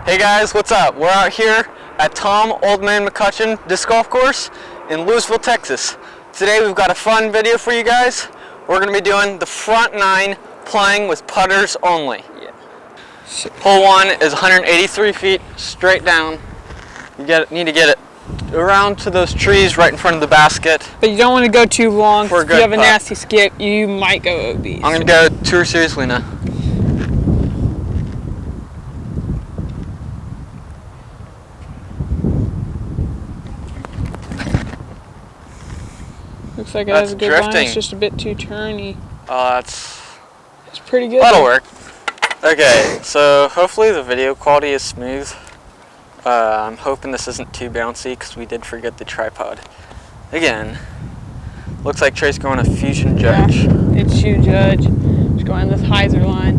Hey guys, what's up? We're out here at Tom Old Man McCutcheon Disc Golf Course in Louisville, Texas. Today we've got a fun video for you guys. We're going to be doing the front 9 playing with putters only. Yeah. Hole 1 is 183 feet straight down. You need to get it around to those trees right in front of the basket. But you don't want to go too long. If you have a putt. nasty skip, you might go obese. I'm going to go tour seriously now. Looks like it has a good line. It's just a bit too turny. Oh, it's pretty good. That'll work. Okay, so hopefully the video quality is smooth. I'm hoping this isn't too bouncy because we did forget the tripod. Again, looks like Trey's going to Fusion Judge. Yeah, it's Shoe Judge. Just going this hyzer line.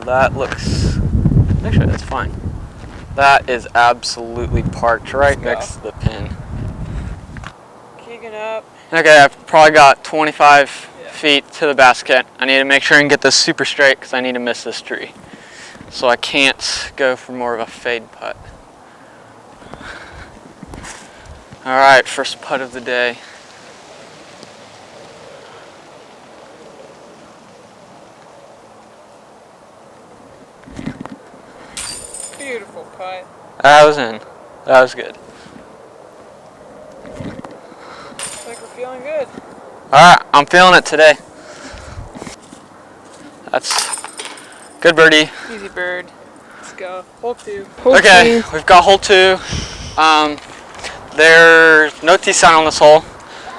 That looks, actually that's fine. That is absolutely parked right next to the pin. Kicking up. Okay, I've probably got 25 feet to the basket. I need to make sure and get this super straight because I need to miss this tree. So I can't go for more of a fade putt. Alright, first putt of the day. Beautiful putt. That was in. That was good. Looks like we're feeling good. Alright, I'm feeling it today. That's good birdie. Easy bird. Let's go. Hole 2. Okay, we've got hole 2. There's no tee sign on this hole.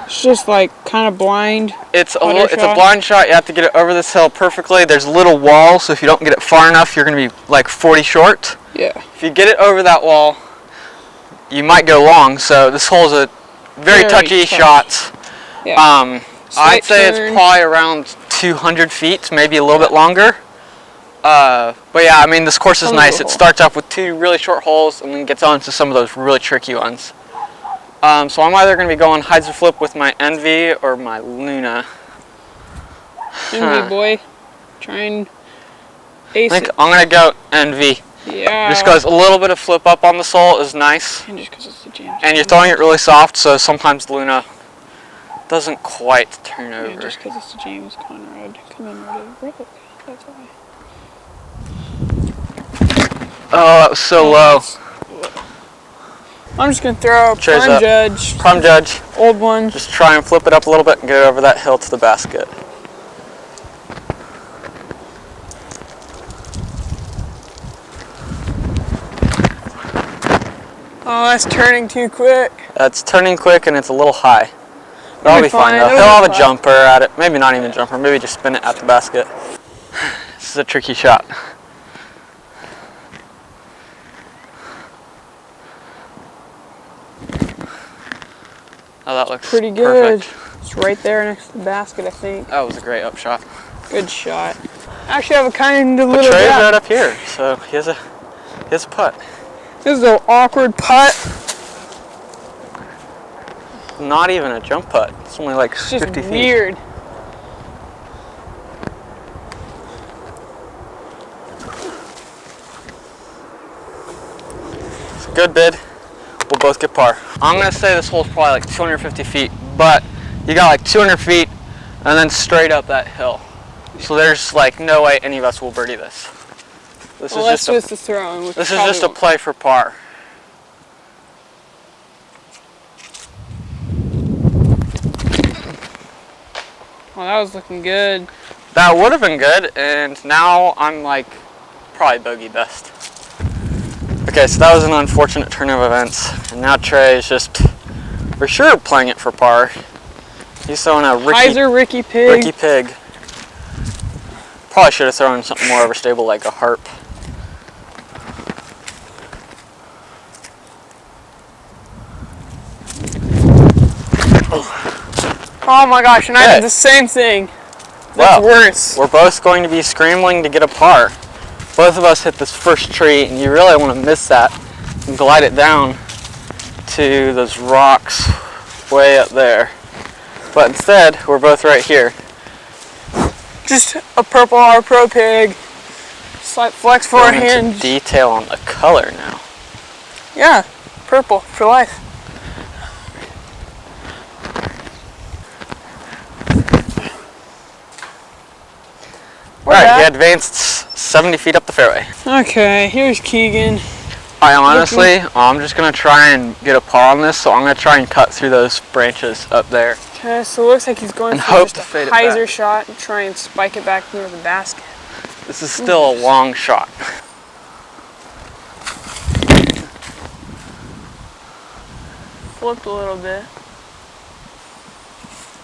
It's just like kind of blind. It's a blind shot. You have to get it over this hill perfectly. There's a little wall, so if you don't get it far enough, you're going to be like 40 short. Yeah. If you get it over that wall, you might go long. So this hole is a very touchy shot. Yeah. I'd say it's probably around 200 feet, maybe a little bit longer. But yeah, I mean, this course is nice. It starts off with 2 really short holes and then gets on to some of those really tricky ones. So I'm either going to be going hyzer flip with my Envy or my Luna. Envy boy. Try and ace it. I'm going to go Envy. Yeah. Just because a little bit of flip up on the sole is nice. And just because it's the James. And you're throwing it really soft, so sometimes Luna doesn't quite turn over. And just because it's the James Conrad commemorative relic. That's why. Oh, that was so low. I'm just going to throw a prime judge. Prime judge. Old one. Just try and flip it up a little bit and get it over that hill to the basket. Oh, that's turning too quick. That's turning quick and it's a little high. But I'll be fine though. He'll have a jumper at it. Maybe not even a jumper. Maybe just spin it at the basket. This is a tricky shot. Oh, that looks pretty good. Perfect. It's right there next to the basket, I think. That was a great upshot. Good shot. I actually have a kind of little Trey's right up here, so he has a putt. This is an awkward putt. Not even a jump putt. It's only like 50 feet. It's just weird. It's a good bid. We'll both get par. I'm going to say this hole's probably like 250 feet, but you got like 200 feet and then straight up that hill. So there's like no way any of us will birdie this. This is just a play for par. Well, that was looking good. That would have been good, and now I'm like probably bogey best. Okay, so that was an unfortunate turn of events, and now Trey is just for sure playing it for par. He's throwing a Ricky Pig. Probably should have thrown something more overstable like a harp. Oh my gosh, and I did the same thing. That's worse. We're both going to be scrambling to get a par. Both of us hit this first tree, and you really want to miss that and glide it down to those rocks way up there. But instead, we're both right here. Just a purple R Pro pig. Slight flex Going forehand. into detail on the color now. Yeah, purple for life. Alright, he advanced 70 feet up the fairway. Okay, here's Keegan. I'm just going to try and get a par on this, so I'm going to try and cut through those branches up there. Okay, so it looks like he's going And for hope just to a fade it hyzer back. shot and try and spike it back near the basket. This is still a long shot. Flipped a little bit.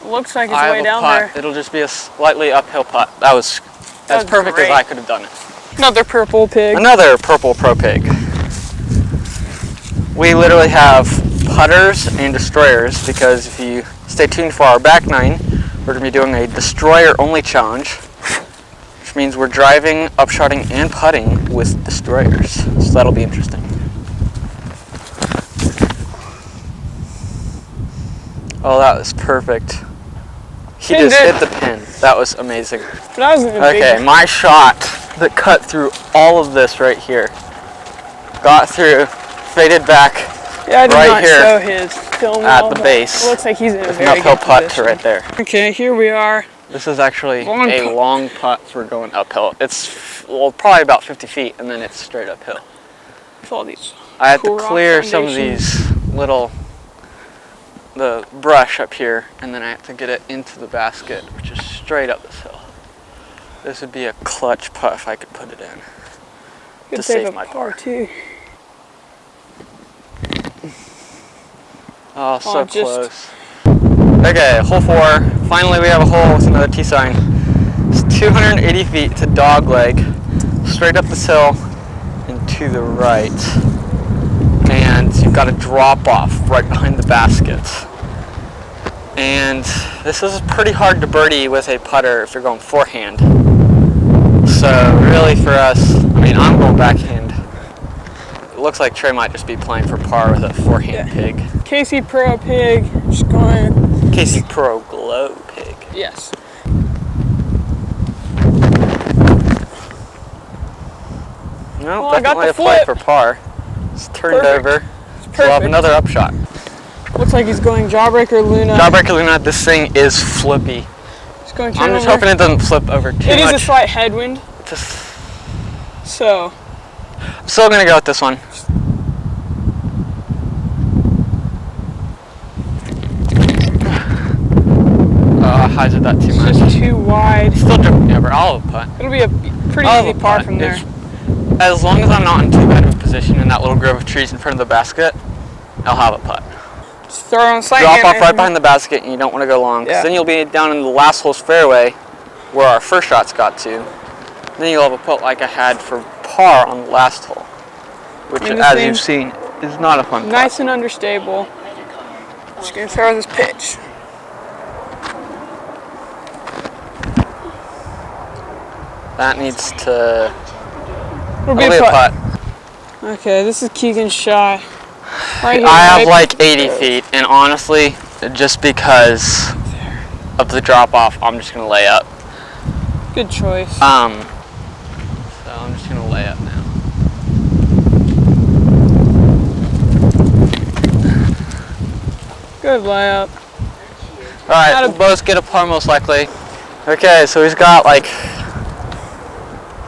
Looks like it's I way have a down putt. there. It'll just be a slightly uphill putt. That was as perfect as great. I could have done it. Another purple pig. Another purple pro pig. We literally have putters and destroyers because if you stay tuned for our back nine, we're going to be doing a destroyer only challenge, which means we're driving, upshotting, and putting with destroyers. So that'll be interesting. Oh, that was perfect. He Pinned just it. hit the pin. That was amazing. But that was a Okay, big. my shot that cut through all of this right here. Got through, faded back Yeah, I did right not here show his film at well, the but base. It looks like he's in a with an very uphill good putt to position. right there. Okay, here we are. This is actually Long a putt. long putt for going uphill. It's probably about 50 feet and then it's straight uphill. With all these. I had Cool to rock clear some of foundations. these the brush up here, and then I have to get it into the basket, which is straight up this hill. This would be a clutch putt if I could put it in. Good To save save a my par par. too. Oh, so just- close. Okay, hole 4. Finally we have a hole with another T sign. It's 280 feet to dog leg, straight up this hill and to the right. And you've got a drop off right behind the basket. And this is pretty hard to birdie with a putter if you're going forehand. So really for us, I mean, I'm going backhand. It looks like Trey might just be playing for par with a forehand pig. Casey Pro pig. Just going. Casey Pro Glow pig. Yes. No, Well, I got definitely the a play flip. for par. It's turned Perfect. over. It's So we'll have perfect. another upshot. Looks like he's going Jawbreaker Luna. Jawbreaker Luna, this thing is flippy. He's going I'm just turnover. hoping it doesn't flip over too It is much. a slight headwind, Just, so I'm still gonna go with this one. Highs it that too it's much. just too wide. Still dripping me over. I'll have a putt. It'll be a pretty I'll have easy a par putt. from there. As long as I'm not in too bad of a position in that little grove of trees in front of the basket, I'll have a putt. Just throw on a slight Drop hand off right measurement. behind the basket and you don't want to go long, because Yeah. then you'll be down in the last hole's fairway where our first shots got to. Then you'll have a putt like I had for par on the last hole, which, And this as thing- you've seen, is not a fun putt. Nice and understable. Just gonna throw this pitch. That needs to It'll be be a a putt. putt. Okay, this is Keegan's shot. Right here. I have right like 80 there. feet, and honestly, just because of the drop off, I'm just gonna lay up. Good choice. So I'm just gonna lay up now. Good layup. All right, Not a- we'll both get a par most likely. Okay, so he's got like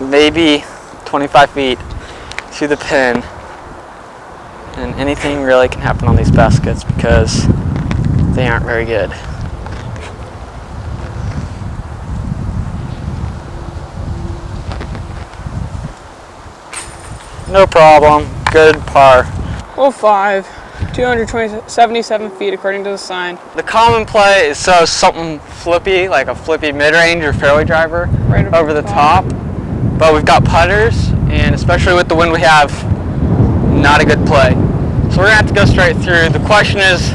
maybe 25 feet to the pin, and anything really can happen on these baskets because they aren't very good. No problem, good par. Hole 5, 277 feet according to the sign. The common play is so something flippy, like a flippy mid-range or fairway driver Right over the top. But we've got putters, and especially with the wind we have, not a good play. So we're gonna have to go straight through. The question is,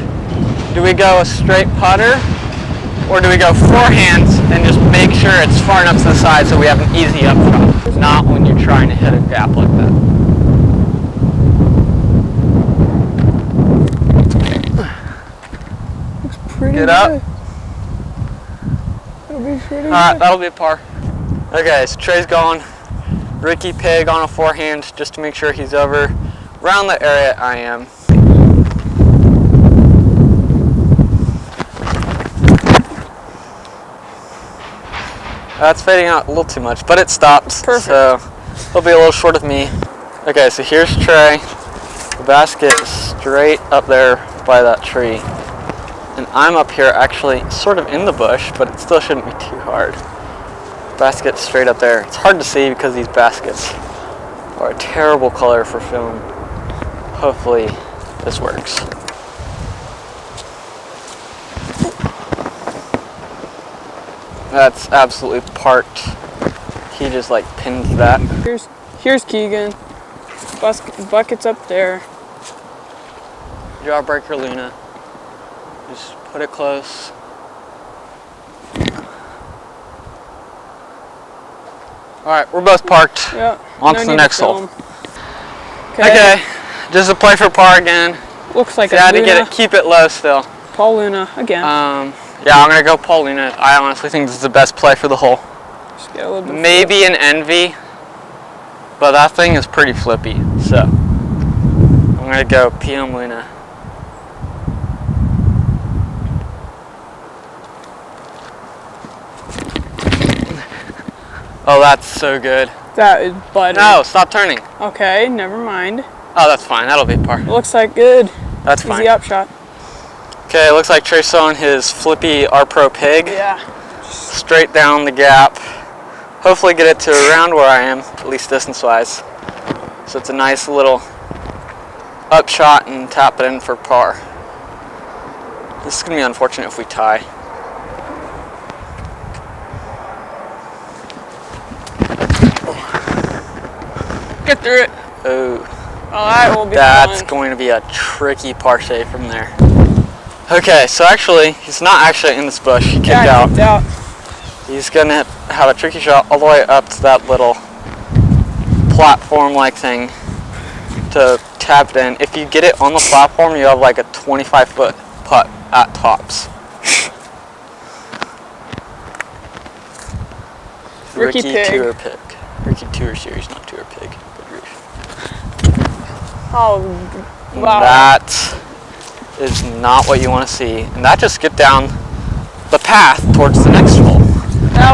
do we go a straight putter, or do we go forehand and just make sure it's far enough to the side so we have an easy upshot? Not when you're trying to hit a gap like that. Looks pretty Get up. good. That'll be pretty All right, good. that'll be a par. Okay, so Trey's going Ricky Pig on a forehand just to make sure he's over around the area I am. That's fading out a little too much, but it stopped. Perfect. So he'll be a little short of me. Okay, so here's Trey. The basket is straight up there by that tree. And I'm up here actually sort of in the bush, but it still shouldn't be too hard. Basket's straight up there. It's hard to see because these baskets are a terrible color for film. Hopefully this works. That's absolutely parked. He just like pins that. Here's Keegan. Bucket's up there. Jawbreaker Luna. Just put it close. Alright, we're both parked. Yeah. On to the next hole. Okay. Just a play for par again. Looks like so a I had to Luna. get it, keep it low still. Paul Luna again. Yeah, I'm gonna go Paul Luna. I honestly think this is the best play for the hole. Just get a little bit Maybe an Envy, but that thing is pretty flippy. So I'm gonna go PM Luna. Oh, that's so good. That is butter. No, stop turning. Okay, never mind. Oh, that's fine. That'll be par. It looks like good. That's fine. Easy upshot. Okay, it looks like Trey's on his flippy R-Pro Pig. Yeah. Straight down the gap. Hopefully get it to around where I am, at least distance-wise. So it's a nice little upshot and tap it in for par. This is going to be unfortunate if we tie. Get through it. Oh, that will be that's fun. going to be a tricky par save from there. Okay, so actually, he's not actually in this bush. He kicked out. Kicked out. He's going to have a tricky shot all the way up to that little platform-like thing to tap it in. If you get it on the platform, you have like a 25-foot putt at tops. Ricky Pig. Tour Pig. Ricky Tour Series, not Tour Pig. Oh, wow. That is not what you want to see. And that just skipped down the path towards the next hole.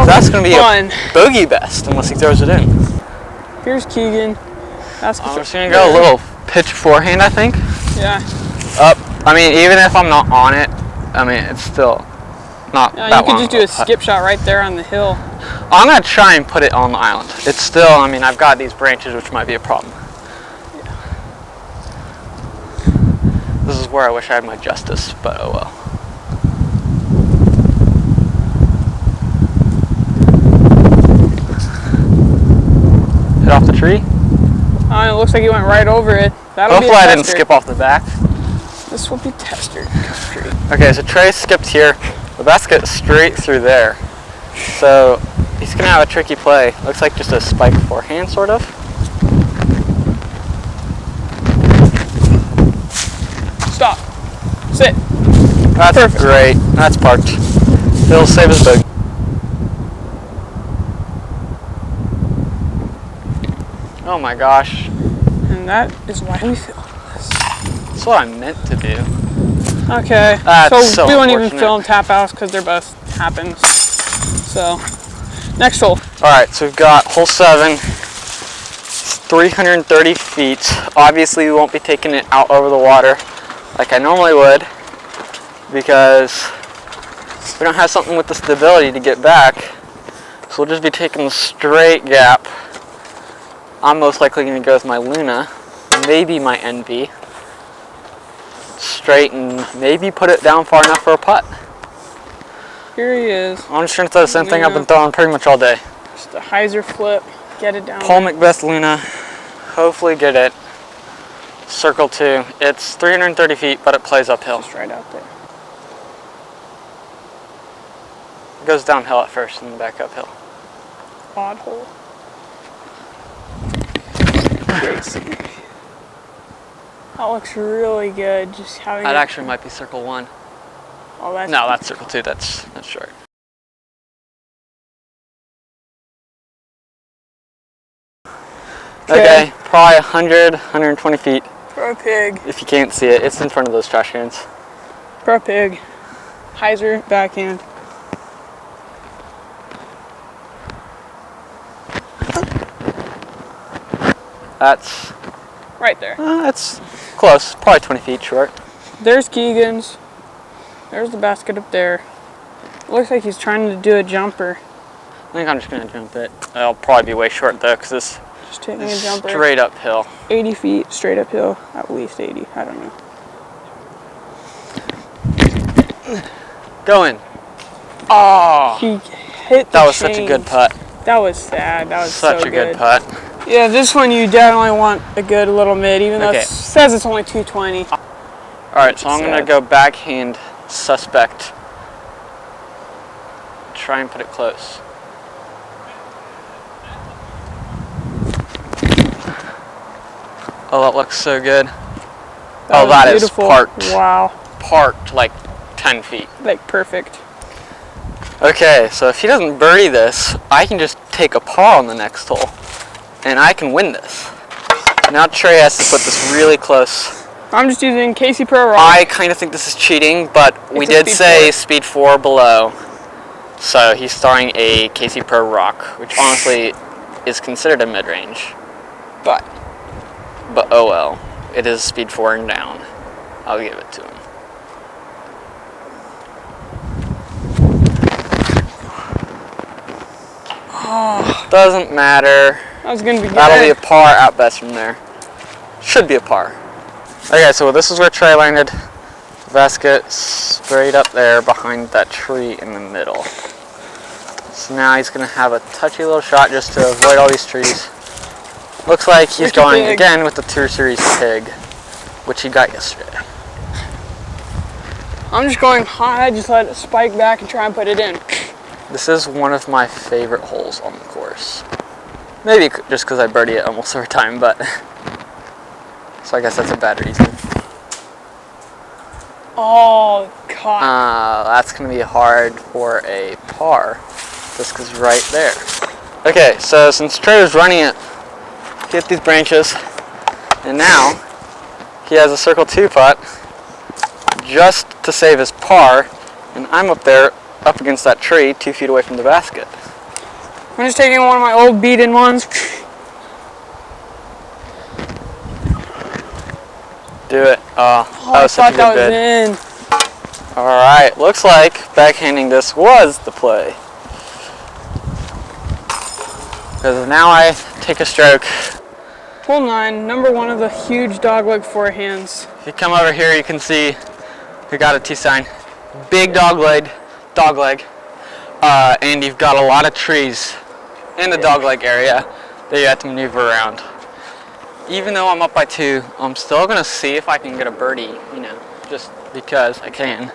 That's going to be fun. A bogey best unless he throws it in. Here's Keegan. I'm just going to go a little pitch forehand, I think. Yeah. Up. I mean, even if I'm not on it, I mean, it's still not that long. You could just do a skip shot right there on the hill. I'm going to try and put it on the island. It's still, I mean, I've got these branches, which might be a problem. This is where I wish I had my justice, but oh well. Hit off the tree? It looks like he went right over it. Hopefully I didn't skip off the back. This will be tester country. Okay, so Trey skipped here. The basket straight through there. So he's going to have a tricky play. Looks like just a spike forehand, sort of. Stop. Sit. That's perfect. Great. That's parked. He'll save his bogey. Oh my gosh. And that is why we film this. That's what I meant to do. Okay. So we won't even film tap outs because they're both happens. So, next hole. Alright, so we've got hole 7. It's 330 feet. Obviously, we won't be taking it out over the water like I normally would because we don't have something with the stability to get back. So we'll just be taking the straight gap. I'm most likely going to go with my Luna, maybe my Envy. Straight and maybe put it down far enough for a putt. Here he is. I'm just going to throw the same thing I've been throwing pretty much all day. Just a hyzer flip, get it down. Paul Macbeth Luna, hopefully get it. Circle 2. It's 330 feet, but it plays uphill. Just right out there. It goes downhill at first and then back uphill. Odd hole. Great scene. That looks really good. Just having that actually might be circle 1. Oh, that's no, that's circle 2. That's short. Okay, probably 100, 120 feet. Pro pig. If you can't see it, it's in front of those trash cans. Pro pig. Hyzer backhand. That's right there. That's close, probably 20 feet short. There's Keegan's. There's the basket up there. Looks like he's trying to do a jumper. I think I'm just gonna jump it. It'll probably be way short though, because this just taking a jumper. Straight uphill. 80 feet straight uphill, at least 80. I don't know. Go in. Oh, he hit the that was chains. such a good putt. That was sad. That was such so a good putt. Yeah, this one you definitely want a good little mid, even though it says it's only 220. All right, so I'm gonna go backhand suspect. Try and put it close. Oh, that looks so good. That is parked. Wow. Parked like 10 feet. Like perfect. Okay, so if he doesn't birdie this, I can just take a par on the next hole, and I can win this. Now Trey has to put this really close. I'm just using Casey Pro Rock. I kind of think this is cheating, but we did say speed 4 below. So he's throwing a Casey Pro Rock, which honestly is considered a mid-range. But oh well, it is speed 4 and down. I'll give it to him. Oh, doesn't matter. That was gonna be good. That'll be a par at best from there. Should be a par. Okay, so this is where Trey landed. Basket straight up there behind that tree in the middle. So now he's gonna have a touchy little shot just to avoid all these trees. Looks like he's going again with the Tour Series pig, which he got yesterday. I'm just going high, just let it spike back and try and put it in. This is one of my favorite holes on the course. Maybe just because I birdie it almost every time, but so I guess that's a bad reason. Oh, God. That's going to be hard for a par, just because right there. Okay, so since Trey was running it, he hit these branches, and now he has a circle 2 putt just to save his par, and I'm up there up against that tree 2 feet away from the basket. I'm just taking one of my old beat-in ones. Do it. I thought that was in. Alright, looks like backhanding this was the play. Because now I take a stroke. Hole 9, number 1 of the huge dogleg forehands. If you come over here, you can see we got a T-sign. Big dogleg. And you've got a lot of trees in the dogleg area that you have to maneuver around. Even though I'm up by 2, I'm still gonna see if I can get a birdie, you know, just because I can.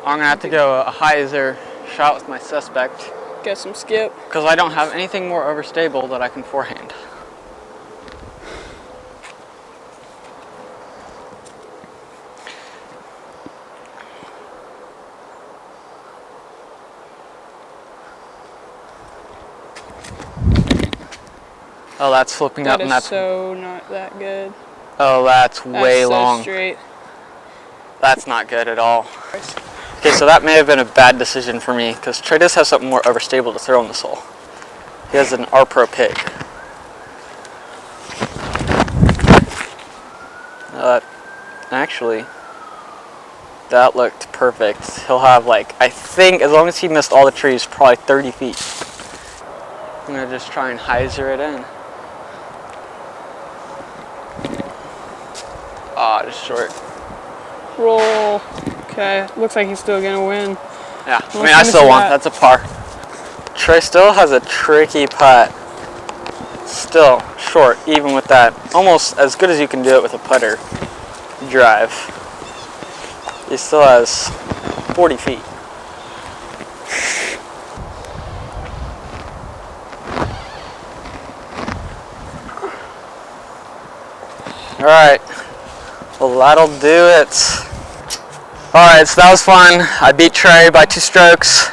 I'm gonna have to go a hyzer shot with my suspect. Get some skip. Because I don't have anything more overstable that I can forehand. Oh, that's flipping up, and that's so not that good. Oh, that's way long. Straight. That's not good at all. Okay, so that may have been a bad decision for me because Trey does have something more overstable to throw in this hole. He has an R-Pro pig. Actually, that looked perfect. He'll have like, I think, as long as he missed all the trees, probably 30 feet. I'm gonna just try and hyzer it in. Just short. Roll. Okay, looks like he's still gonna win. Yeah, I mean, I still won. That's a par. Trey still has a tricky putt. Still short, even with that. Almost as good as you can do it with a putter drive. He still has 40 feet. All right. Well, that'll do it. Alright, so that was fun. I beat Trey by 2 strokes.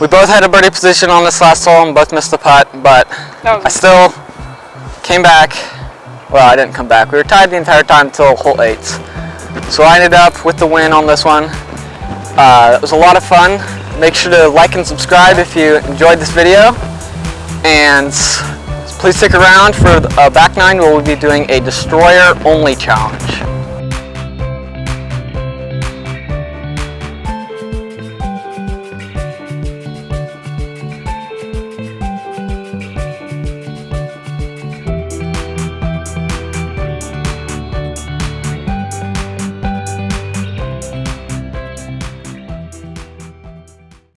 We both had a birdie position on this last hole and both missed the putt, but I still came back. Well, I didn't come back. We were tied the entire time until hole 8. So I ended up with the win on this one. It was a lot of fun. Make sure to like and subscribe if you enjoyed this video. And please stick around for back 9 where we'll be doing a destroyer only challenge.